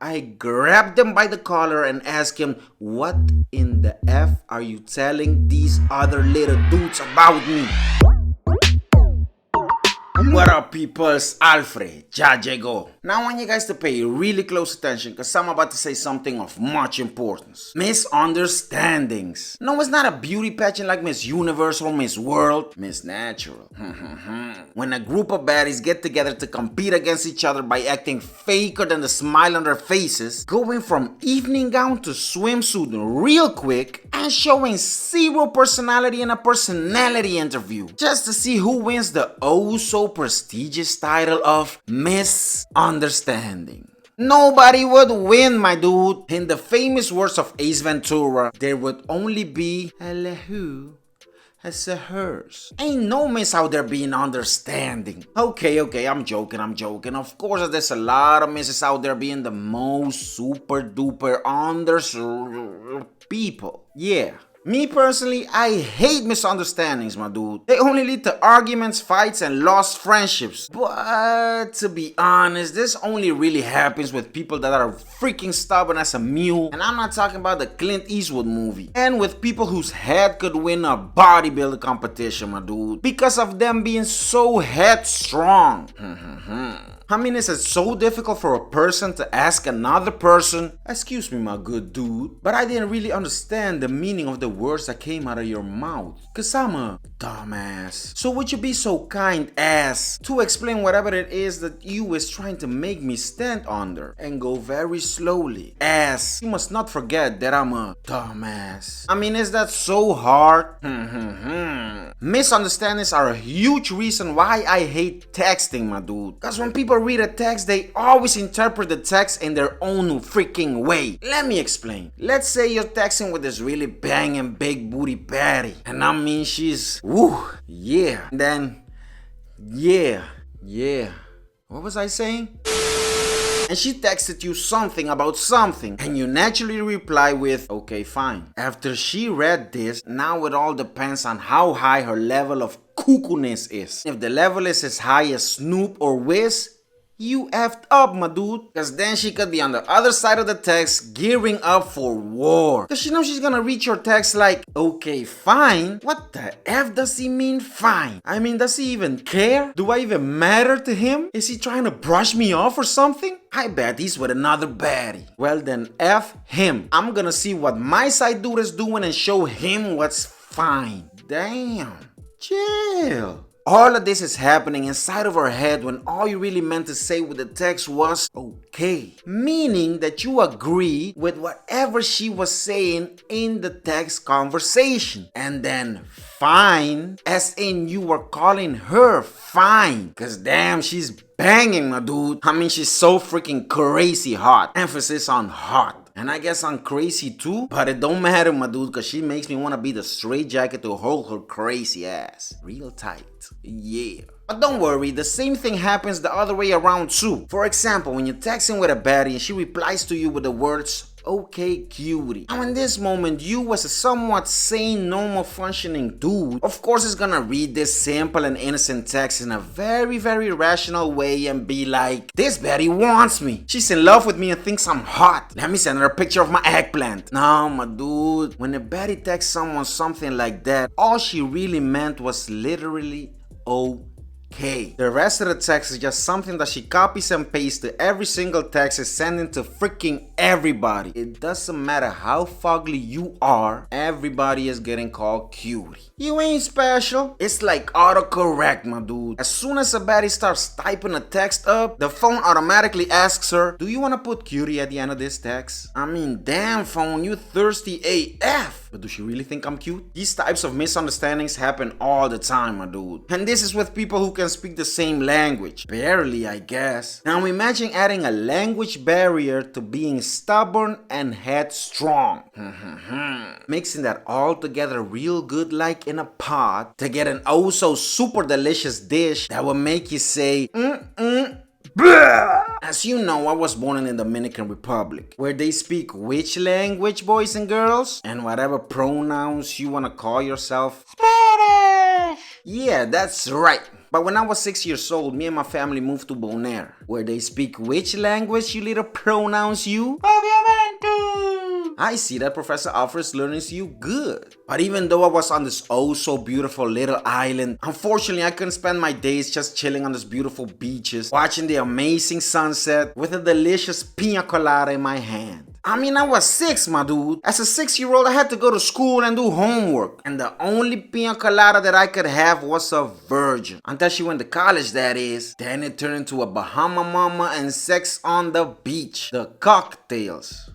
I grabbed him by the collar and asked him, what in the F are you telling these other little dudes about me? What up, peoples? Alfre YAYEGO. Now I want you guys to pay really close attention because I'm about to say something of much importance. Misunderstandings. No, it's not a beauty pageant like Miss Universe or Miss World. Miss Natural. When a group of baddies get together to compete against each other by acting faker than the smile on their faces, going from evening gown to swimsuit real quick, and showing zero personality in a personality interview, just to see who wins the oh so prestigious title of Miss Understanding. Nobody would win, my dude. In the famous words of Ace Ventura, there would only be a who as a hers. Ain't no miss out there being understanding. Okay, I'm joking. Of course, there's a lot of misses out there being the most super duper people. Yeah. Me personally, I hate misunderstandings, my dude. They only lead to arguments, fights, and lost friendships. But to be honest, this only really happens with people that are freaking stubborn as a mule. And I'm not talking about the Clint Eastwood movie. And with people whose head could win a bodybuilding competition, my dude. Because of them being so headstrong. I mean, is it so difficult for a person to ask another person, excuse me, my good dude, but I didn't really understand the meaning of the words that came out of your mouth, cause I'm a dumbass. So would you be so kind as to explain whatever it is that you is trying to make me stand under, and go very slowly, as you must not forget that I'm a dumbass. I mean, is that so hard? Misunderstandings are a huge reason why I hate texting, my dude. Cause when people read a text, they always interpret the text in their own freaking way. Let me explain. Let's say you're texting with this really banging big booty baddie, and I mean she's woo, yeah. Then yeah. What was I saying? And she texted you something about something, and you naturally reply with, okay, fine. After she read this, now it all depends on how high her level of cuckoo-ness is. If the level is as high as Snoop or Wiz, you effed up, my dude. Cause then she could be on the other side of the text gearing up for war. Cause she knows she's gonna read your text like, okay, fine. What the F does he mean fine? I mean, does he even care? Do I even matter to him? Is he trying to brush me off or something? I bet he's with another baddie. Well then, F him. I'm gonna see what my side dude is doing and show him what's fine. Damn. Chill. All of this is happening inside of her head when all you really meant to say with the text was okay. Meaning that you agree with whatever she was saying in the text conversation. And then fine, as in you were calling her fine. Cause damn, she's banging, my dude. I mean, she's so freaking crazy hot. Emphasis on hot. And I guess I'm crazy too, but it don't matter, my dude, cause she makes me wanna be the straight jacket to hold her crazy ass. Real tight. Yeah. But don't worry, the same thing happens the other way around too. For example, when you're texting with a baddie and she replies to you with the words, okay, cutie. Now in this moment, you as a somewhat sane, normal functioning dude, of course is gonna read this simple and innocent text in a very, very rational way and be like, this baddie wants me. She's in love with me and thinks I'm hot. Let me send her a picture of my eggplant. No, my dude, when a baddie texts someone something like that, all she really meant was literally okay. The rest of the text is just something that she copies and pastes to every single text is sending to freaking everybody. It doesn't matter how fugly you are, everybody is getting called cutie. You ain't special. It's like autocorrect, my dude. As soon as a baddie starts typing a text up, the phone automatically asks her, do you want to put cutie at the end of this text? I mean, damn phone, you thirsty AF. But do she really think I'm cute? These types of misunderstandings happen all the time, my dude. And this is with people who can speak the same language. Barely, I guess. Now imagine adding a language barrier to being stubborn and headstrong. Mixing that all together real good like in a pot to get an oh so super delicious dish that will make you say, As you know, I was born in the Dominican Republic, where they speak which language, boys and girls? And whatever pronouns you wanna call yourself. Spanish! Yeah, that's right. But when I was 6 years old, me and my family moved to Bonaire, where they speak which language, you little pronouns you? Obviamente. I see that Professor Alfre is learning you good. But even though I was on this oh so beautiful little island, unfortunately I couldn't spend my days just chilling on these beautiful beaches, watching the amazing sunset with a delicious pina colada in my hand. I mean, I was 6, my dude. As a 6-year-old, I had to go to school and do homework. And the only pina colada that I could have was a virgin. Until she went to college, that is. Then it turned into a Bahama mama and sex on the beach. The cocktails.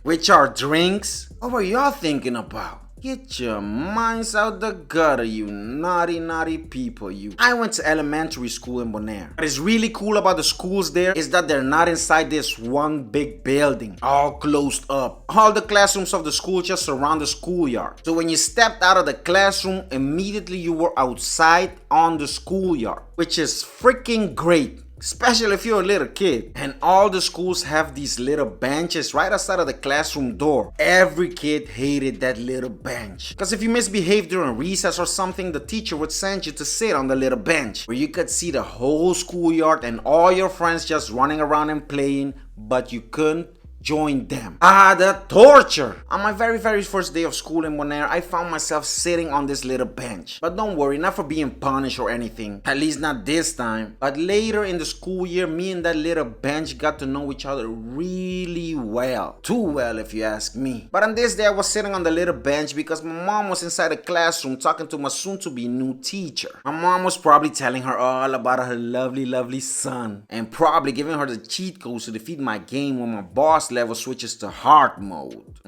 Which are drinks. What were y'all thinking about? Get your minds out the gutter, you naughty, naughty people, you. I went to elementary school in Bonaire. What is really cool about the schools there is that they're not inside this one big building, all closed up. All the classrooms of the school just surround the schoolyard. So when you stepped out of the classroom, immediately you were outside on the schoolyard, which is freaking great. Especially if you're a little kid. And all the schools have these little benches right outside of the classroom door. Every kid hated that little bench. Because if you misbehaved during recess or something, the teacher would send you to sit on the little bench, where you could see the whole schoolyard and all your friends just running around and playing, but you couldn't join them. The torture! On my very first day of school in Bonaire, I found myself sitting on this little bench. But don't worry, not for being punished or anything. At least not this time. But later in the school year, me and that little bench got to know each other really well. Too well, if you ask me. But on this day, I was sitting on the little bench because my mom was inside the classroom talking to my soon-to-be new teacher. My mom was probably telling her all about her lovely son. And probably giving her the cheat codes to defeat my game when my boss level switches to hard mode.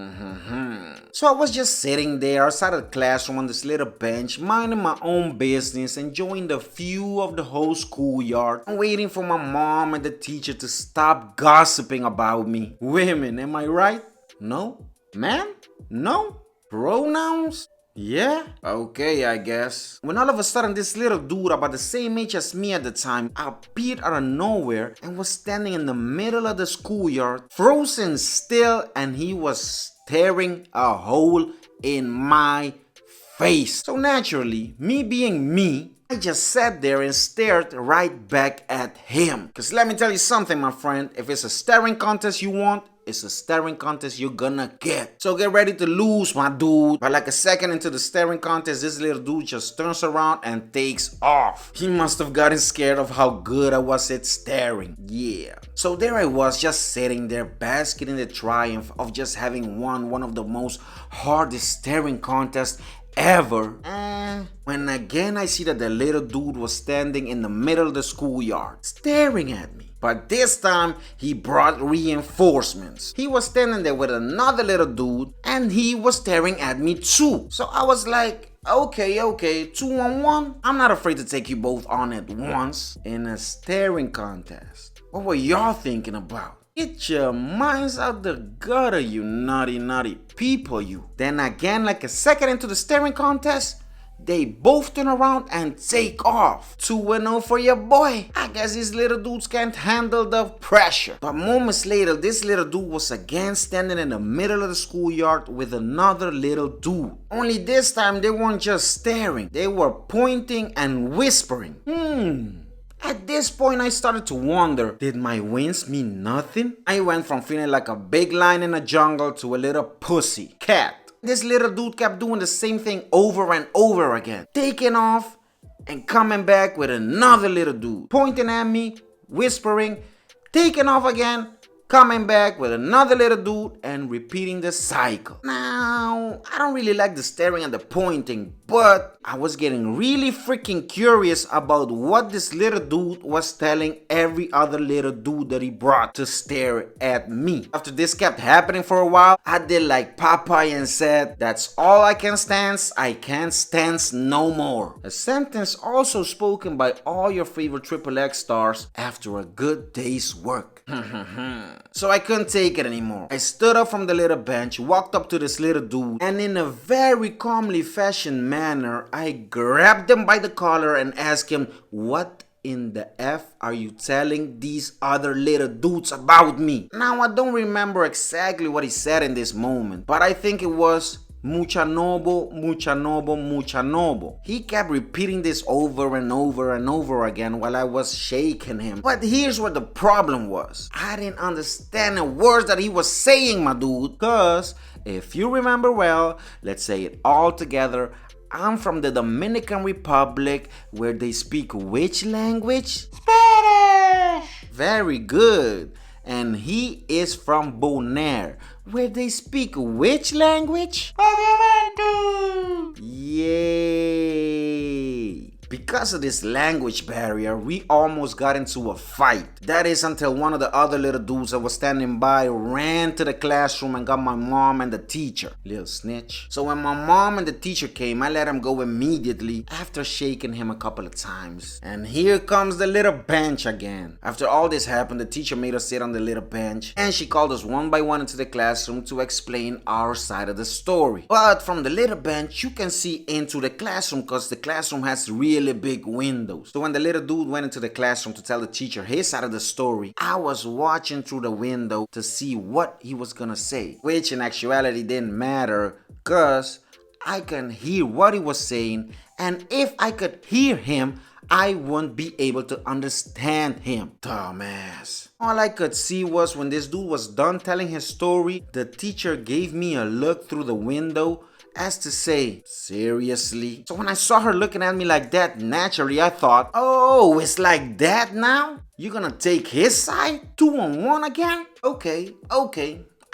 So I was just sitting there outside of the classroom on this little bench, minding my own business, enjoying the view of the whole schoolyard, and waiting for my mom and the teacher to stop gossiping about me. Women, am I right? No? Man? No? Pronouns? Yeah? Okay, I guess. When all of a sudden this little dude about the same age as me at the time appeared out of nowhere and was standing in the middle of the schoolyard, frozen still, and he was staring a hole in my face. So naturally, me being me, I just sat there and stared right back at him. Cause let me tell you something, my friend, if it's a staring contest you want, it's a staring contest you're gonna get. So get ready to lose, my dude. But like a second into the staring contest, this little dude just turns around and takes off. He must have gotten scared of how good I was at staring. Yeah. So there I was, just sitting there, basking in the triumph of just having won one of the most hardest staring contests ever. When again I see that the little dude was standing in the middle of the schoolyard, staring at me. But this time, he brought reinforcements. He was standing there with another little dude, and he was staring at me too. So I was like, okay, 2-on-1. I'm not afraid to take you both on at once in a staring contest. What were y'all thinking about? Get your minds out the gutter, you naughty people, you. Then again, like a second into the staring contest, they both turn around and take off. 2-0 for your boy. I guess these little dudes can't handle the pressure. But moments later, this little dude was again standing in the middle of the schoolyard with another little dude. Only this time, they weren't just staring. They were pointing and whispering. At this point, I started to wonder, did my wins mean nothing? I went from feeling like a big lion in a jungle to a little pussy cat. This little dude kept doing the same thing over and over again. Taking off and coming back with another little dude. Pointing at me, whispering, taking off again, coming back with another little dude, and repeating the cycle. Now, I don't really like the staring and the pointing, but I was getting really freaking curious about what this little dude was telling every other little dude that he brought to stare at me. After this kept happening for a while, I did like Popeye and said, "That's all I can stand, I can't stand no more." A sentence also spoken by all your favorite XXX stars after a good day's work. So I couldn't take it anymore. I stood up from the little bench, walked up to this little dude, and in a very calmly fashioned manner, I grabbed him by the collar and asked him, "What in the F are you telling these other little dudes about me?" Now, I don't remember exactly what he said in this moment, but I think it was, Mucha nobo, mucha nobo, mucha nobo. He kept repeating this over and over and over again while I was shaking him. But here's where the problem was. I didn't understand the words that he was saying, my dude. Cause if you remember well, let's say it all together. I'm from the Dominican Republic, where they speak which language? Spanish! Very good. And he is from Bonaire, where they speak which language? Obviamente! Yay! Because of this language barrier, we almost got into a fight. That is until one of the other little dudes that was standing by ran to the classroom and got my mom and the teacher. Little snitch. So when my mom and the teacher came, I let him go immediately after shaking him a couple of times. And here comes the little bench again. After all this happened, the teacher made us sit on the little bench and she called us one by one into the classroom to explain our side of the story. But from the little bench, you can see into the classroom because the classroom has really big windows. So when the little dude went into the classroom to tell the teacher his side of the story, I was watching through the window to see what he was gonna say, which in actuality didn't matter because I can hear what he was saying, and if I could hear him, I wouldn't be able to understand him. Dumbass. All I could see was when this dude was done telling his story, the teacher gave me a look through the window as to say, seriously? So when I saw her looking at me like that, naturally I thought, oh, it's like that now? You're gonna take his side? 2-on-1 again? Okay.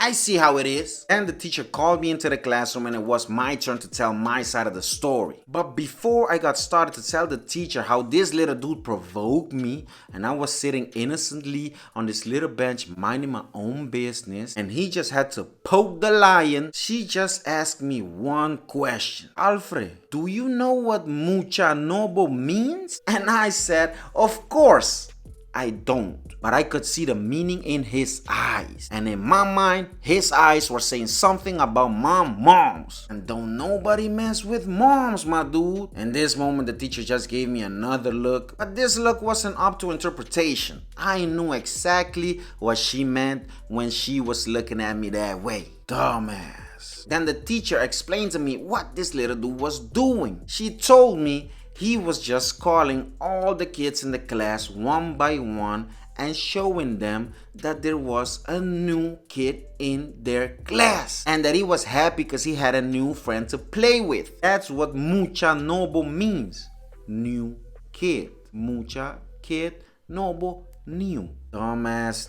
I see how it is. And the teacher called me into the classroom and it was my turn to tell my side of the story. But before I got started to tell the teacher how this little dude provoked me and I was sitting innocently on this little bench minding my own business and he just had to poke the lion, she just asked me one question. Alfre, do you know what mucha nobo means? And I said, of course. I don't, but I could see the meaning in his eyes. And in my mind, his eyes were saying something about moms. And don't nobody mess with moms, my dude. In this moment, the teacher just gave me another look, but this look wasn't up to interpretation. I knew exactly what she meant when she was looking at me that way. Dumbass. Then the teacher explained to me what this little dude was doing. She told me he was just calling all the kids in the class one by one and showing them that there was a new kid in their class and that he was happy because he had a new friend to play with. That's what mucha nobo means. New kid. Mucha kid, nobo, new. Dumbass.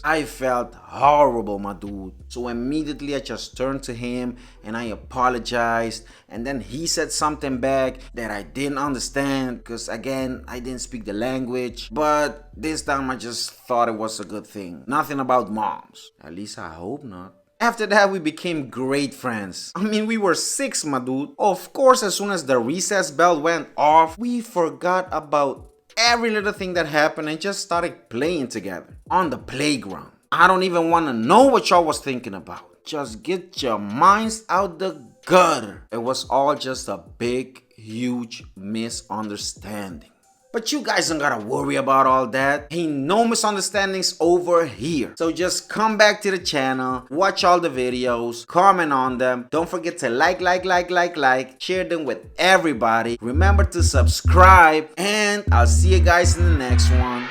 I felt horrible, my dude. So immediately I just turned to him and I apologized, and then he said something back that I didn't understand because again, I didn't speak the language, but this time I just thought it was a good thing. Nothing about moms. At least I hope not. After that, we became great friends. I mean, we were 6, my dude. Of course, as soon as the recess bell went off, we forgot about every little thing that happened and just started playing together on the playground. I don't even want to know what y'all was thinking about. Just get your minds out the gutter. It was all just a big, huge misunderstanding. But you guys don't gotta worry about all that. Ain't no misunderstandings over here. So just come back to the channel, watch all the videos, comment on them. Don't forget to like, share them with everybody. Remember to subscribe, and I'll see you guys in the next one.